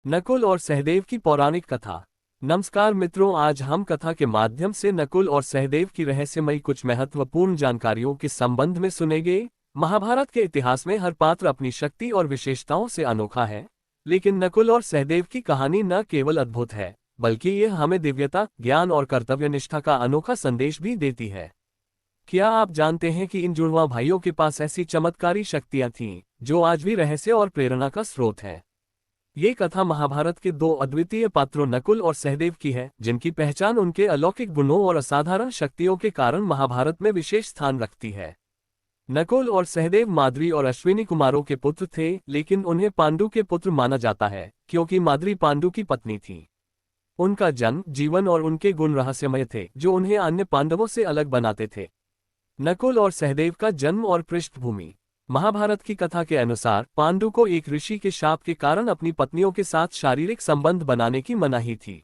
नकुल और सहदेव की पौराणिक कथा। नमस्कार मित्रों, आज हम कथा के माध्यम से नकुल और सहदेव की रहस्यमयी कुछ महत्वपूर्ण जानकारियों के संबंध में सुनेंगे। महाभारत के इतिहास में हर पात्र अपनी शक्ति और विशेषताओं से अनोखा है, लेकिन नकुल और सहदेव की कहानी न केवल अद्भुत है, बल्कि यह हमें दिव्यता, ज्ञान और कर्तव्यनिष्ठा का अनोखा संदेश भी देती है। क्या आप जानते हैं कि इन जुड़वा भाइयों के पास ऐसी चमत्कारी शक्तियां थीं, जो आज भी रहस्य और प्रेरणा का स्रोत है। ये कथा महाभारत के दो अद्वितीय पात्रों नकुल और सहदेव की है, जिनकी पहचान उनके अलौकिक गुणों और असाधारण शक्तियों के कारण महाभारत में विशेष स्थान रखती है। नकुल और सहदेव माद्री और अश्विनी कुमारों के पुत्र थे, लेकिन उन्हें पांडु के पुत्र माना जाता है, क्योंकि माद्री पांडु की पत्नी थी। उनका जन्म, जीवन और उनके गुण रहस्यमय थे, जो उन्हें अन्य पांडवों से अलग बनाते थे। नकुल और सहदेव का जन्म और पृष्ठभूमि। महाभारत की कथा के अनुसार पांडु को एक ऋषि के शाप के कारण अपनी पत्नियों के साथ शारीरिक संबंध बनाने की मनाही थी।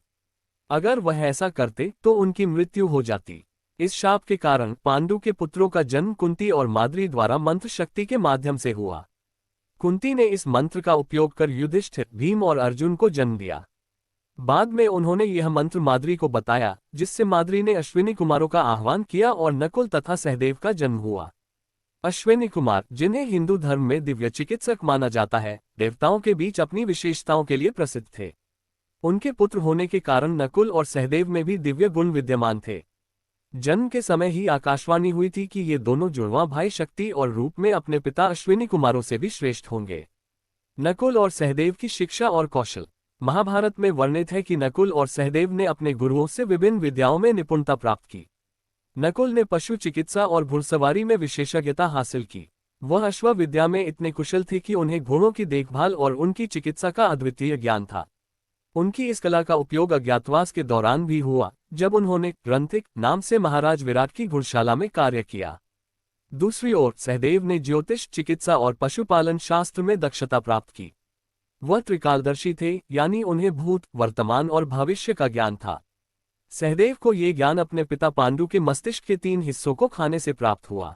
अगर वह ऐसा करते तो उनकी मृत्यु हो जाती। इस शाप के कारण पांडु के पुत्रों का जन्म कुंती और माद्री द्वारा मंत्र शक्ति के माध्यम से हुआ। कुंती ने इस मंत्र का उपयोग कर युधिष्ठिर, भीम और अर्जुन को जन्म दिया। बाद में उन्होंने यह मंत्र माद्री को बताया, जिससे माद्री ने अश्विनी कुमारों का आह्वान किया और नकुल तथा सहदेव का जन्म हुआ। अश्विनी कुमार, जिन्हें हिंदू धर्म में दिव्य चिकित्सक माना जाता है, देवताओं के बीच अपनी विशेषताओं के लिए प्रसिद्ध थे। उनके पुत्र होने के कारण नकुल और सहदेव में भी दिव्य गुण विद्यमान थे। जन्म के समय ही आकाशवाणी हुई थी कि ये दोनों जुड़वां भाई शक्ति और रूप में अपने पिता अश्विनी कुमारों से भी श्रेष्ठ होंगे। नकुल और सहदेव की शिक्षा और कौशल। महाभारत में वर्णित है कि नकुल और सहदेव ने अपने गुरुओं से विभिन्न विद्याओं में निपुणता प्राप्त की। नकुल ने पशु चिकित्सा और घुड़सवारी में विशेषज्ञता हासिल की। वह अश्व विद्या में इतने कुशल थे कि उन्हें घोड़ों की देखभाल और उनकी चिकित्सा का अद्वितीय ज्ञान था। उनकी इस कला का उपयोग अज्ञातवास के दौरान भी हुआ, जब उन्होंने रंतिक नाम से महाराज विराट की घुड़शाला में कार्य किया। दूसरी ओर सहदेव ने ज्योतिष, चिकित्सा और पशुपालन शास्त्र में दक्षता प्राप्त की। वह त्रिकालदर्शी थे, यानी उन्हें भूत, वर्तमान और भविष्य का ज्ञान था। सहदेव को ये ज्ञान अपने पिता पांडु के मस्तिष्क के 3 हिस्सों को खाने से प्राप्त हुआ।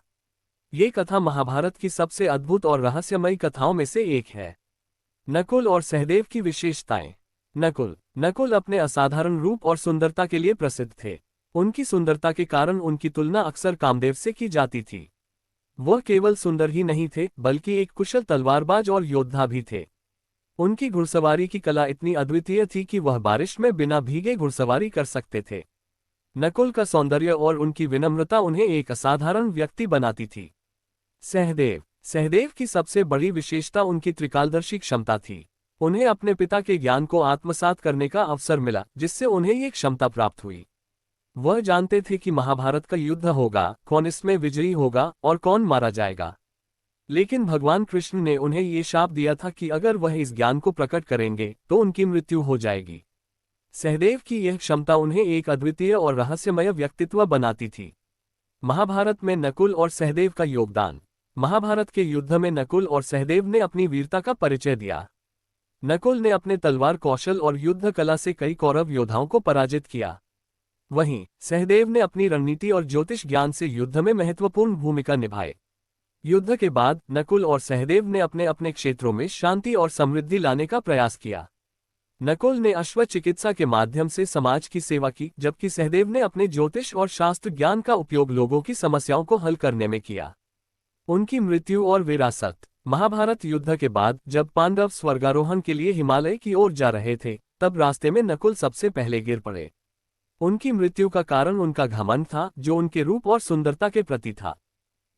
ये कथा महाभारत की सबसे अद्भुत और रहस्यमयी कथाओं में से एक है। नकुल और सहदेव की विशेषताएं। नकुल अपने असाधारण रूप और सुंदरता के लिए प्रसिद्ध थे। उनकी सुंदरता के कारण उनकी तुलना अक्सर कामदेव से की जाती थी। वह केवल सुंदर ही नहीं थे, बल्कि एक कुशल तलवारबाज और योद्धा भी थे। उनकी घुड़सवारी की कला इतनी अद्वितीय थी कि वह बारिश में बिना भीगे घुड़सवारी कर सकते थे। नकुल का सौंदर्य और उनकी विनम्रता उन्हें एक असाधारण व्यक्ति बनाती थी। सहदेव की सबसे बड़ी विशेषता उनकी त्रिकालदर्शी क्षमता थी। उन्हें अपने पिता के ज्ञान को आत्मसात करने का अवसर मिला, जिससे उन्हें ये क्षमता प्राप्त हुई। वह जानते थे कि महाभारत का युद्ध होगा, कौन इसमें विजयी होगा और कौन मारा जाएगा। लेकिन भगवान कृष्ण ने उन्हें ये शाप दिया था कि अगर वह इस ज्ञान को प्रकट करेंगे तो उनकी मृत्यु हो जाएगी। सहदेव की यह क्षमता उन्हें एक अद्वितीय और रहस्यमय व्यक्तित्व बनाती थी। महाभारत में नकुल और सहदेव का योगदान। महाभारत के युद्ध में नकुल और सहदेव ने अपनी वीरता का परिचय दिया। नकुल ने अपने तलवार कौशल और युद्ध कला से कई कौरव योद्धाओं को पराजित किया। वहीं सहदेव ने अपनी रणनीति और ज्योतिष ज्ञान से युद्ध में महत्वपूर्ण भूमिका निभाई। युद्ध के बाद नकुल और सहदेव ने अपने अपने क्षेत्रों में शांति और समृद्धि लाने का प्रयास किया। नकुल ने अश्व चिकित्सा के माध्यम से समाज की सेवा की, जबकि सहदेव ने अपने ज्योतिष और शास्त्र ज्ञान का उपयोग लोगों की समस्याओं को हल करने में किया। उनकी मृत्यु और विरासत। महाभारत युद्ध के बाद जब पांडव स्वर्गारोहण के लिए हिमालय की ओर जा रहे थे, तब रास्ते में नकुल सबसे पहले गिर पड़े। उनकी मृत्यु का कारण उनका घमंड था, जो उनके रूप और सुंदरता के प्रति था।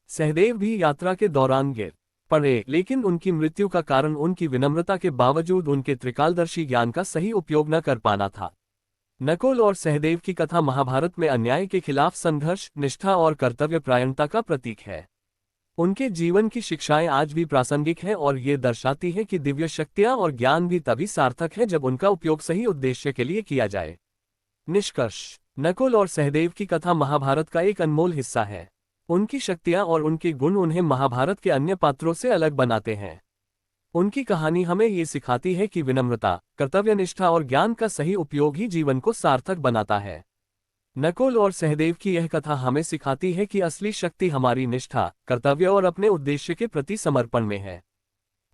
सहदेव भी यात्रा के दौरान गिर पड़े, लेकिन उनकी मृत्यु का कारण उनकी विनम्रता के बावजूद उनके त्रिकालदर्शी ज्ञान का सही उपयोग न कर पाना था। नकुल और सहदेव की कथा महाभारत में अन्याय के खिलाफ संघर्ष, निष्ठा और कर्तव्यपरायणता का प्रतीक है। उनके जीवन की शिक्षाएं आज भी प्रासंगिक हैं और ये दर्शाती हैं कि दिव्य शक्तियां और ज्ञान भी तभी सार्थक है जब उनका उपयोग सही उद्देश्य के लिए किया जाए। निष्कर्ष। नकुल और सहदेव की कथा महाभारत का एक अनमोल हिस्सा है। उनकी शक्तियां और उनके गुण उन्हें महाभारत के अन्य पात्रों से अलग बनाते हैं। उनकी कहानी हमें ये सिखाती है कि विनम्रता, कर्तव्यनिष्ठा और ज्ञान का सही उपयोग ही जीवन को सार्थक बनाता है। नकुल और सहदेव की यह कथा हमें सिखाती है कि असली शक्ति हमारी निष्ठा, कर्तव्य और अपने उद्देश्य के प्रति समर्पण में है।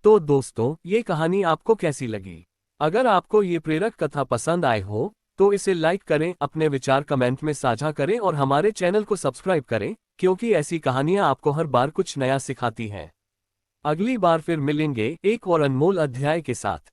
तो दोस्तों, ये कहानी आपको कैसी लगी? अगर आपको ये प्रेरक कथा पसंद आए हो तो इसे लाइक करें, अपने विचार कमेंट में साझा करें और हमारे चैनल को सब्सक्राइब करें, क्योंकि ऐसी कहानियां आपको हर बार कुछ नया सिखाती हैं। अगली बार फिर मिलेंगे एक और अनमोल अध्याय के साथ।